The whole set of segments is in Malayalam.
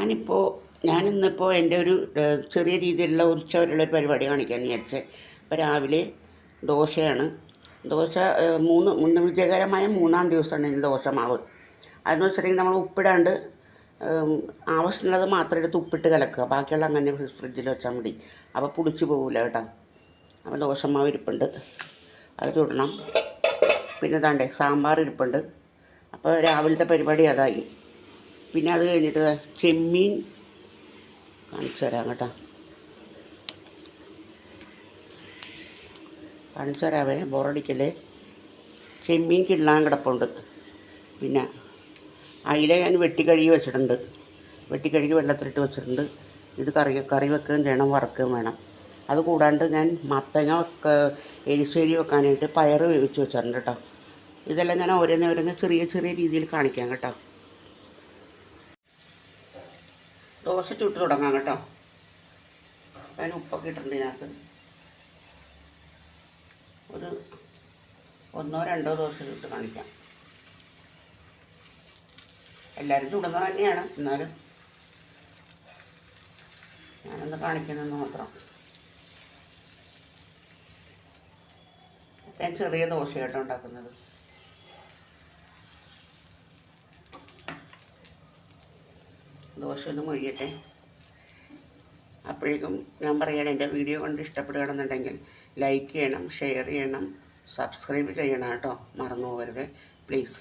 ഞാനിപ്പോൾ ഞാനിന്നിപ്പോൾ എൻ്റെ ഒരു ചെറിയ രീതിയിലുള്ള ഉച്ചവരെയുള്ളൊരു പരിപാടി കാണിക്കാമെന്ന് വിചാരിച്ചത്. ഇപ്പോൾ രാവിലെ ദോശയാണ്. ദോശ മൂന്ന് വിജയകരമായ മൂന്നാം ദിവസമാണ് ഇന്ന് ദോശ മാവ്. അതെന്ന് വെച്ചിട്ടുണ്ടെങ്കിൽ നമ്മൾ ഉപ്പിടാണ്ട് ആവശ്യമുള്ളത് മാത്രം എടുത്ത് ഉപ്പിട്ട് കലക്കുക. ബാക്കിയുള്ള അങ്ങനെ ഫ്രിഡ്ജിൽ വെച്ചാൽ മതി. അപ്പോൾ പുളിച്ച് പോകില്ല കേട്ടോ. അപ്പോൾ ദോശമാവ് ഇരിപ്പുണ്ട്, അത് ചുടണം. പിന്നെ ദാണ്ടേ സാമ്പാർ ഇരിപ്പുണ്ട്. അപ്പോൾ രാവിലത്തെ പരിപാടി അതായി. പിന്നെ അത് കഴിഞ്ഞിട്ട് ചെമ്മീൻ കാണിച്ചു തരാം കേട്ടോ. കാണിച്ചു തരാവേ, ബോറടിക്കല്ലേ. ചെമ്മീൻ കിള്ളാൻ കിടപ്പുണ്ട്. പിന്നെ അയില ഞാൻ വെട്ടിക്കഴുകി വെച്ചിട്ടുണ്ട്. വെട്ടിക്കഴുകി വെള്ളത്തിലിട്ട് വെച്ചിട്ടുണ്ട്. ഇത് കറി വെക്കുകയും ചെയ്യണം, വറക്കുകയും വേണം. അത് കൂടാണ്ട് ഞാൻ മത്തങ്ങ എരിശ്ശേരി വെക്കാനായിട്ട് പയറ് വേവിച്ച് വെച്ചിട്ടുണ്ട് കേട്ടോ. ഇതെല്ലാം ഞാൻ ഓരോന്ന് ചെറിയ ചെറിയ രീതിയിൽ കാണിക്കാം കേട്ടോ. ദോശ ചുട്ട് തുടങ്ങാം കേട്ടോ. അതിന് ഉപ്പൊക്കെ ഇട്ടിട്ടുണ്ട് ഇതിനകത്ത്. ഒരു 1-2 ദോശ ചുട്ട് കാണിക്കാം. എല്ലാവരും ചുടുന്നത് തന്നെയാണ്, എന്നാലും ഞാനൊന്ന് കാണിക്കുന്നതെന്ന് മാത്രം. ഞാൻ ചെറിയ ദോശയായിട്ടാണ് ഉണ്ടാക്കുന്നത്. ദോശ ഒന്ന് മൊഴിയട്ടെ. അപ്പോഴേക്കും ഞാൻ പറയുകയാണ്, എൻ്റെ വീഡിയോ കണ്ട് ഇഷ്ടപ്പെടുകയാണെന്നുണ്ടെങ്കിൽ ലൈക്ക് ചെയ്യണം, ഷെയർ ചെയ്യണം, സബ്സ്ക്രൈബ് ചെയ്യണം കേട്ടോ. മറന്നു പോകരുത് പ്ലീസ്.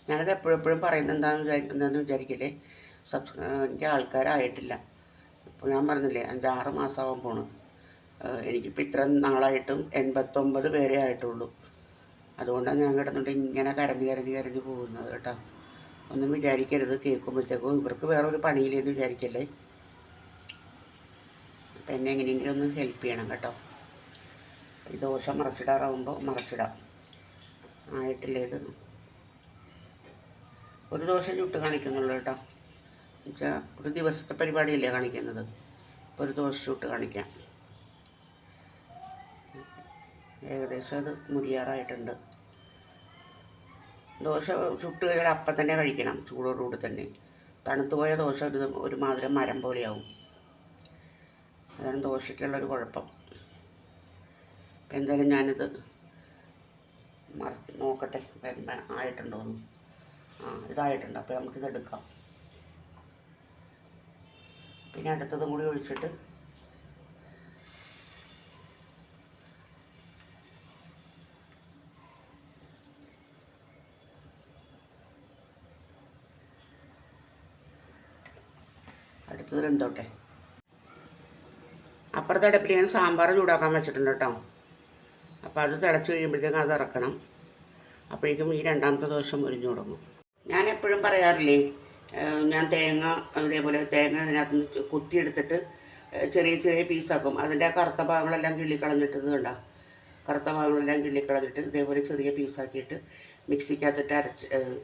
ഞാനത് എപ്പോഴെപ്പോഴും പറയുന്നത് എന്താണെന്ന് വിചാരിക്കില്ലേ. എനിക്ക് ആൾക്കാരായിട്ടില്ല. ഇപ്പോൾ ഞാൻ പറഞ്ഞില്ലേ 5-6 മാസമാകാൻ പോണു. എനിക്കിപ്പോൾ ഇത്ര നാളായിട്ടും 89 പേരേ ആയിട്ടുള്ളൂ. അതുകൊണ്ടാണ് ഞാൻ കിടന്നുകൊണ്ട് ഇങ്ങനെ കരഞ്ഞ് പോകുന്നത് കേട്ടോ. ഒന്നും വിചാരിക്കരുത്, കേൾക്കുമ്പോഴത്തേക്കും ഇവർക്ക് വേറൊരു പണിയില്ലെന്ന് വിചാരിക്കല്ലേ. അപ്പം എന്നെ എങ്ങനെയെങ്കിലും ഒന്ന് ഹെൽപ്പ് ചെയ്യണം കേട്ടോ. ഈ ദോശ മറച്ചിടാറാവുമ്പോൾ മറച്ചിടാം. ആയിട്ടില്ലേ ഇത്? ഒരു ദോശ ചുട്ട് കാണിക്കുന്നുള്ളൂ കേട്ടോ. എന്നുവെച്ചാൽ ഒരു ദിവസത്തെ പരിപാടിയല്ലേ കാണിക്കുന്നത്. ഇപ്പോൾ ഒരു ദോശ ചുട്ട് കാണിക്കാം. ഏകദേശം അത് മുരിയാറായിട്ടുണ്ട്. ദോശ ചുട്ട് കഴിഞ്ഞാൽ അപ്പം തന്നെ കഴിക്കണം, ചൂടോടുകൂടി തന്നെ. തണുത്തു പോയ ദോശ ഒരു മാതിരി മരം പോലെയാവും. അതാണ് ദോശയ്ക്കുള്ളൊരു കുഴപ്പം. അപ്പം എന്തായാലും ഞാനിത് നോക്കട്ടെ ആയിട്ടുണ്ടോയെന്ന്. ഇതായിട്ടുണ്ട്. അപ്പോൾ നമുക്കിത് എടുക്കാം. പിന്നെ അടുത്തതും കൂടി ഒഴിച്ചിട്ട് അടുത്തത് വെന്തോട്ടെ. അപ്പുറത്തെ അടുപ്പിൽ ഞാൻ സാമ്പാർ ചൂടാക്കാൻ വെച്ചിട്ടുണ്ട് കേട്ടോ. അപ്പോൾ അത് തിളച്ച് കഴിയുമ്പോഴത്തേക്കും അത് ഇറക്കണം. അപ്പോഴേക്കും ഈ രണ്ടാമത്തെ ദോശ മുരിഞ്ഞു തുടങ്ങും. ഞാൻ എപ്പോഴും പറയാറില്ലേ, ഞാൻ തേങ്ങ അതേപോലെ തേങ്ങ അതിനകത്ത് നിന്ന് കുത്തിയെടുത്തിട്ട് ചെറിയ ചെറിയ പീസാക്കും. അതിൻ്റെ കറുത്ത ഭാഗങ്ങളെല്ലാം കിള്ളിക്കളഞ്ഞിട്ട് കണ്ട കറുത്ത ഭാഗങ്ങളെല്ലാം കിള്ളിക്കളഞ്ഞിട്ട് ഇതേപോലെ ചെറിയ പീസാക്കിയിട്ട് മിക്സിക്കകത്തിട്ട്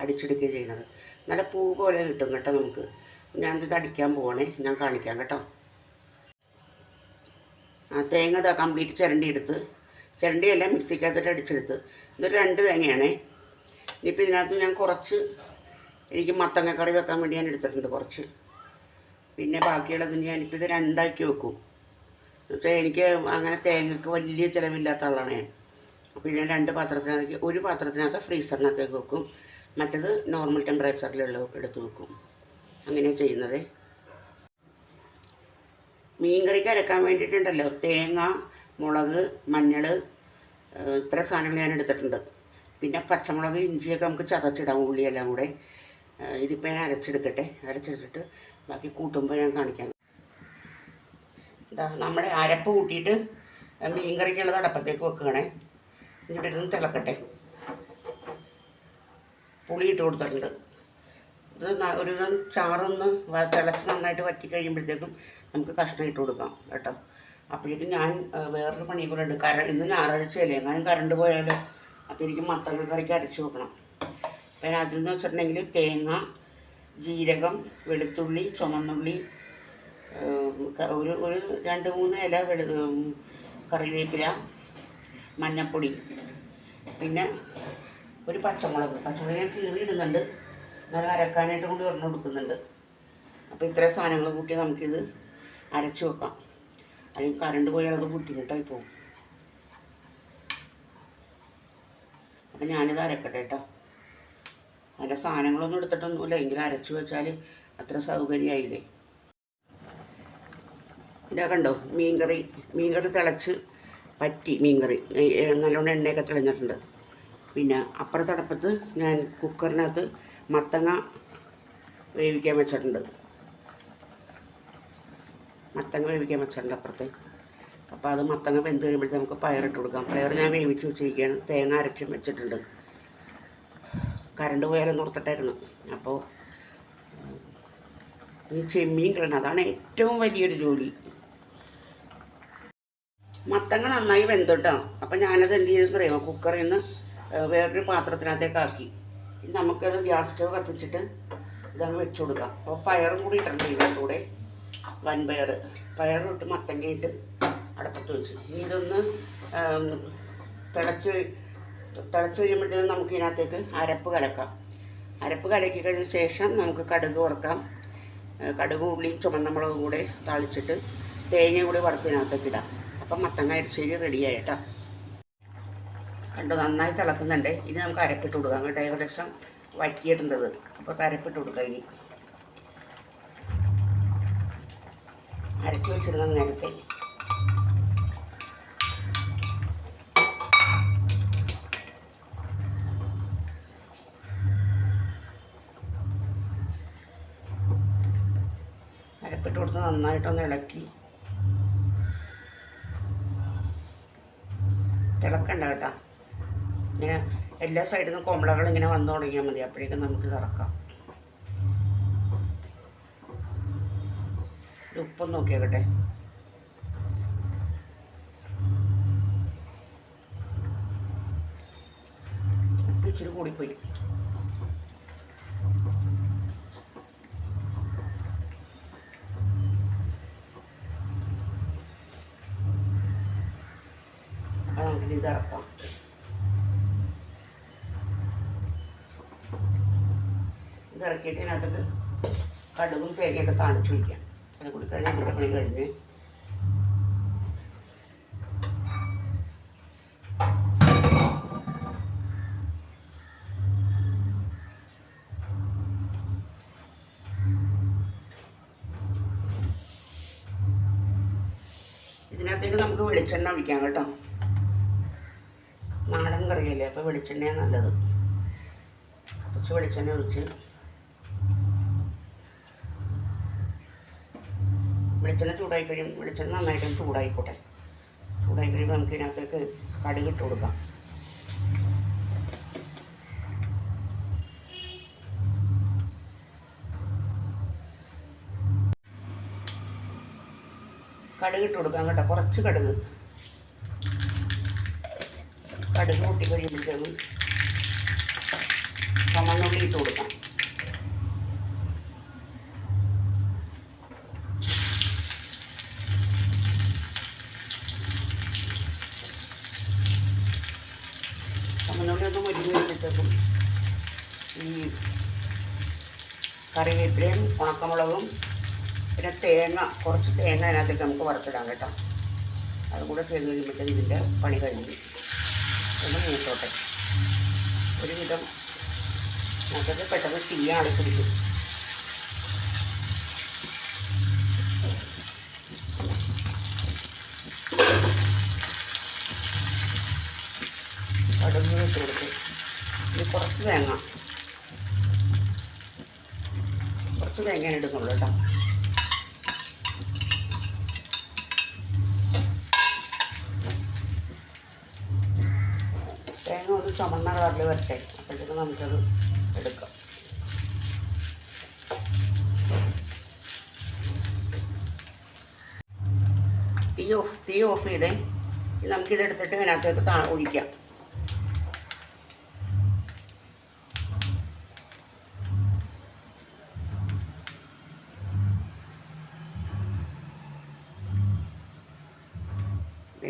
അടിച്ചെടുക്കുകയും ചെയ്യുന്നത്. നല്ല പൂ പോലെ കിട്ടും കേട്ടോ നമുക്ക്. ഞാനിത് അടിക്കാൻ പോവാണേ, ഞാൻ കാണിക്കാം കേട്ടോ. തേങ്ങ ഇതാ കംപ്ലീറ്റ് ചിരണ്ടിയെല്ലാം മിക്സിക്കകത്തിട്ട് അടിച്ചെടുത്ത്. ഇതൊരു 2 തേങ്ങയാണേ. ഇനിയിപ്പോൾ ഇതിനകത്ത് ഞാൻ കുറച്ച് എനിക്ക് മത്തങ്ങ കറി വെക്കാൻ വേണ്ടി ഞാൻ എടുത്തിട്ടുണ്ട് കുറച്ച്. പിന്നെ ബാക്കിയുള്ളത് ഞാനിപ്പോൾ ഇത് 2ആക്കി വെക്കും. എന്നുവെച്ചാൽ എനിക്ക് അങ്ങനെ തേങ്ങയ്ക്ക് വലിയ ചിലവില്ലാത്ത ആളാണ് ഞാൻ. അപ്പോൾ ഇത് ഞാൻ 2 പാത്രത്തിനകത്ത്, ഒരു പാത്രത്തിനകത്ത് ഫ്രീസറിനകത്തേക്ക് വെക്കും, മറ്റത് നോർമൽ ടെമ്പറേച്ചറിലുള്ള എടുത്ത് വെക്കും. അങ്ങനെയാണ് ചെയ്യുന്നത്. മീൻ കറിക്ക് അരക്കാൻ വേണ്ടിയിട്ടുണ്ടല്ലോ, തേങ്ങ, മുളക്, മഞ്ഞൾ, ഇത്ര സാധനങ്ങൾ ഞാൻ എടുത്തിട്ടുണ്ട്. പിന്നെ പച്ചമുളക്, ഇഞ്ചിയൊക്കെ നമുക്ക് ചതച്ചിടാം, ഉള്ളിയെല്ലാം കൂടെ. ഇതിപ്പോൾ ഞാൻ അരച്ചെടുത്തിട്ട് ബാക്കി കൂട്ടുമ്പോൾ ഞാൻ കാണിക്കാം. നമ്മുടെ അരപ്പ് കൂട്ടിയിട്ട് മീൻ കറിക്കുള്ളത് അടപ്പത്തേക്ക് വെക്കുകയാണേ. ഇവിടെ ഇരുന്ന് തിളക്കട്ടെ. പുളി ഇട്ട് കൊടുത്തിട്ടുണ്ട്. ഇത് ഒരു ചാറൊന്ന് തിളച്ച് നന്നായിട്ട് വറ്റി കഴിയുമ്പോഴത്തേക്കും നമുക്ക് കഷ്ണം ഇട്ട് കൊടുക്കാം കേട്ടോ. അപ്പോഴേക്കും ഞാൻ വേറൊരു പണി കൂടെ ഉണ്ട്. ഇന്ന് ഞായറാഴ്ചയല്ലേ, എങ്ങാനും കറണ്ട് പോയാലോ. അപ്പോൾ എനിക്ക് മത്തങ്ങ കറിക്ക് അരച്ച് വെക്കണം. അപ്പം അതിൽ നിന്ന് വെച്ചിട്ടുണ്ടെങ്കിൽ തേങ്ങ, ജീരകം, വെളുത്തുള്ളി, ചുമന്നുള്ളി, ഒരു 2-3 ഇല കറിവേപ്പില, മഞ്ഞൾപ്പൊടി, പിന്നെ ഒരു പച്ചമുളക് ഞാൻ കീറിയിടുന്നുണ്ട്. നല്ല അരക്കാനായിട്ട് കൊണ്ട് ഒരെണ്ണം കൊടുക്കുന്നുണ്ട്. അപ്പോൾ ഇത്രയും സാധനങ്ങൾ കൂട്ടി നമുക്കിത് അരച്ച് വെക്കാം. അല്ലെങ്കിൽ കറണ്ട് പോയാൽ അത് ബുദ്ധിമുട്ടായി പോകും. അപ്പം ഞാനിത് അരക്കട്ടെ കേട്ടോ. അതിൻ്റെ സാധനങ്ങളൊന്നും എടുത്തിട്ടൊന്നുമില്ല, എങ്കിലും അരച്ച് വെച്ചാൽ അത്ര സൗകര്യമായില്ലേ. ഇതാ കണ്ടോ, മീൻകറി തിളച്ച് പറ്റി. മീൻകറി നല്ലോണം എണ്ണയൊക്കെ തെളിഞ്ഞിട്ടുണ്ട്. പിന്നെ അപ്പുറത്തടപ്പത്ത് ഞാൻ കുക്കറിനകത്ത് മത്തങ്ങ വേവിക്കാൻ വെച്ചിട്ടുണ്ട്. അപ്പുറത്ത്. അപ്പോൾ അത് മത്തങ്ങ വെന്ത് കഴിയുമ്പോഴത്തേക്ക് നമുക്ക് പയറിട്ട് കൊടുക്കാം. പയർ ഞാൻ വേവിച്ച് വെച്ചിരിക്കുകയാണ്. തേങ്ങ അരച്ചും വെച്ചിട്ടുണ്ട്. കറണ്ട് പോയാലും ഓർത്തിട്ടായിരുന്നു. അപ്പോൾ ഈ ചെമ്മീൻ കിടണം, അതാണ് ഏറ്റവും വലിയൊരു ജോലി. മത്തങ്ങ നന്നായി വെന്തിട്ടോ. അപ്പോൾ ഞാനത് എന്ത് ചെയ്തെന്ന് അറിയാമോ, കുക്കറിൽ നിന്ന് വേറൊരു പാത്രത്തിനകത്തേക്കാക്കി. നമുക്കത് ഗ്യാസ് സ്റ്റവ് കത്തിച്ചിട്ട് ഇതങ്ങ് വെച്ച് കൊടുക്കാം. അപ്പോൾ പയറും കൂടി ഇട്ടിട്ടുണ്ട്. ഇതിൻ്റെ പയറിട്ട് മത്തങ്ങയിട്ട് അടപ്പത്ത് വെച്ച്. ഇനി ഇതൊന്ന് തിളച്ച് കഴിയുമ്പോഴത്തേക്കും നമുക്ക് ഇതിനകത്തേക്ക് അരപ്പ് കലക്കി കഴിഞ്ഞ ശേഷം നമുക്ക് കടുക് വറുക്കാം. കടുക് ഉള്ളിയും ചുമന്ന മുളകും കൂടെ താളിച്ചിട്ട് തേങ്ങ കൂടി വറുത്തിനകത്തേക്ക് ഇടാം. അപ്പം മത്തങ്ങ അരിശ്ശേരി റെഡിയായിട്ടാ. കണ്ടോ, നന്നായി തിളക്കുന്നുണ്ട്. ഇത് നമുക്ക് അരപ്പിട്ട് കൊടുക്കാം കേട്ടോ. ഏകദേശം വറ്റിയിട്ടുണ്ടത്. അപ്പോൾ അരപ്പിട്ട് കൊടുക്കാം. ഇനി അരച്ച് വെച്ചിരുന്ന നേരത്തെ അരപ്പിട്ട് കൊടുത്ത് നന്നായിട്ടൊന്ന് ഇളക്കി. തിളക്കണ്ട കേട്ടോ. ഇങ്ങനെ എല്ലാ സൈഡിൽ നിന്നും കൊമ്പളകൾ ഇങ്ങനെ വന്നു തുടങ്ങിയാൽ മതി. അപ്പോഴേക്കും നമുക്ക് തിറക്കാം. ഉപ്പൊന്ന് നോക്കിയാകട്ടെ. ഇച്ചിരി കൂടിപ്പോയി. അപ്പം നമുക്കിത് ഇറക്കാം. ഇത് ഇറക്കിയിട്ട് ഇതിനകത്തോട്ട് കടുകും തേങ്ങയൊക്കെ താളിച്ച് വയ്ക്കാം. അത് കൂടി കഴിഞ്ഞാൽ ഇതിൻ്റെ പണി കഴിഞ്ഞ്. ഇതിനകത്തേക്ക് നമുക്ക് വെളിച്ചെണ്ണ ഒഴിക്കാം കേട്ടോ. നാടൻ കറിയല്ലേ, അപ്പോൾ വെളിച്ചെണ്ണയാണ് നല്ലത്. കുറച്ച് വെളിച്ചെണ്ണ ഒഴിച്ച് വെളിച്ചെണ്ണ ചൂടായി കഴിയും. വെളിച്ചെണ്ണ നന്നായിട്ടും ചൂടായിക്കോട്ടെ. ചൂടായി കഴിയുമ്പോൾ നമുക്ക് ഇതിനകത്തേക്ക് കടുക് ഇട്ട് കൊടുക്കാം. കേട്ടോ. കുറച്ച് കടുക് കൂട്ടി കഴിയുമ്പോഴത്തേക്കും ചുമന്നുള്ളി ഇട്ട് കൊടുക്കാം. ചുമന്നുള്ളി ഒന്ന് മുരിഞ്ഞ് വെച്ചിട്ടേക്കും. ഈ കറിവേപ്പിലയും ഉണക്കമുളകും പിന്നെ കുറച്ച് തേങ്ങ അതിനകത്തേക്ക് നമുക്ക് വറുത്തിടാം കേട്ടോ. അതുകൂടെ ചെയ്ത് കഴിയുമ്പോഴത്തേക്കും ഇതിൻ്റെ പണി കഴിഞ്ഞു. ഒന്ന് മൂത്തോട്ടെ. ഒരുവിധം നമുക്കത് പെട്ടെന്ന് തീ ആളിപ്പിടിക്കും. കടുക് ഇട്ട് കൊടുത്ത് ഇത് കുറച്ച് തേങ്ങ എടുക്കുള്ളൂ കേട്ടോ. തേങ്ങ ഒന്ന് ചുമന്ന കളറിൽ വരട്ടെ. അപ്പോഴത്തേക്ക് നമുക്കത് എടുക്കാം. തീ ഓഫ് ചെയ്തേ. നമുക്കിതെടുത്തിട്ട് ഇതിനകത്തേക്ക് ഒഴിക്കാം.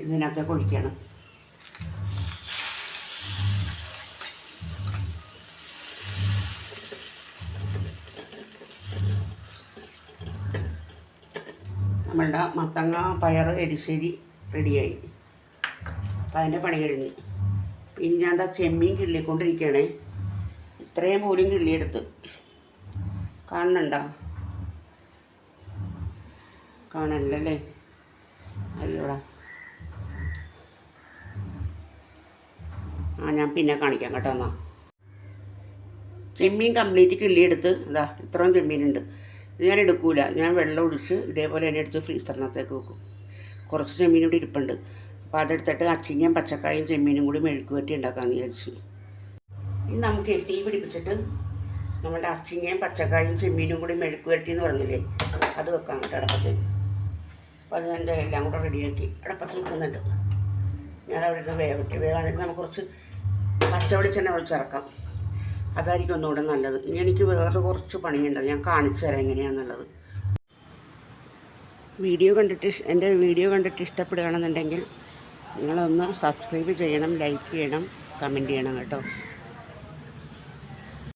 ഇതിനകത്തേക്ക് ഒഴിക്കണം. നമ്മളുടെ മത്തങ്ങ പയർ എരിശ്ശേരി റെഡിയായി. അപ്പം അതിൻ്റെ പണി കഴിഞ്ഞ്. പിന്നെ ഞാൻ എന്താ ചെമ്മീൻ കിള്ളിക്കൊണ്ടിരിക്കുകയാണേ. ഇത്രയും പോലും കിള്ളിയെടുത്ത് കാണുന്നുണ്ടോ? കാണല്ലേ? അയ്യോടാ, ഞാൻ പിന്നെ കാണിക്കാം കേട്ടോ. എന്നാൽ ചെമ്മീൻ കംപ്ലീറ്റ് കിള്ളിയെടുത്ത് ഇതാ ഇത്രയും ചെമ്മീനുണ്ട്. ഇത് ഞാൻ എടുക്കൂല, ഞാൻ വെള്ളം ഒഴിച്ച് ഇതേപോലെ തന്നെ എടുത്ത് ഫ്രീസറിനകത്തേക്ക് വെക്കും. കുറച്ച് ചെമ്മീൻ ഇവിടെ ഇരിപ്പുണ്ട്. അപ്പോൾ അതെടുത്തിട്ട് അച്ചിങ്ങയും പച്ചക്കായും ചെമ്മീനും കൂടി മെഴുക്ക് വരട്ടി ഉണ്ടാക്കാമെന്ന് വിചാരിച്ച്. ഇനി നമുക്ക് തീ പിടിപ്പിച്ചിട്ട് നമ്മുടെ അച്ചിങ്ങയും പച്ചക്കായും ചെമ്മീനും കൂടി മെഴുക്ക് വരട്ടി എന്ന് പറഞ്ഞില്ലേ, അത് വെക്കാം കേട്ടോ അടപ്പത്ത്. അപ്പോൾ അത് എൻ്റെ എല്ലാം കൂടെ റെഡിയാക്കി അടപ്പത്ത് വെക്കുന്നുണ്ട്. ഞാൻ അവിടെ ഇരുന്ന് വേവാനിട്ട് നമുക്ക് കുറച്ച് പച്ച വെളിച്ചെണ്ണ ഒഴിച്ചിറക്കാം. അതായിരിക്കും ഒന്നുകൂടെ നല്ലത്. ഇനി എനിക്ക് വേറെ കുറച്ച് പണിയുണ്ട്, ഞാൻ കാണിച്ചു തരാം എങ്ങനെയാണെന്നുള്ളത്. എൻ്റെ വീഡിയോ കണ്ടിട്ട് ഇഷ്ടപ്പെടുകയാണെന്നുണ്ടെങ്കിൽ നിങ്ങളൊന്ന് സബ്സ്ക്രൈബ് ചെയ്യണം, ലൈക്ക് ചെയ്യണം, കമൻറ്റ് ചെയ്യണം കേട്ടോ.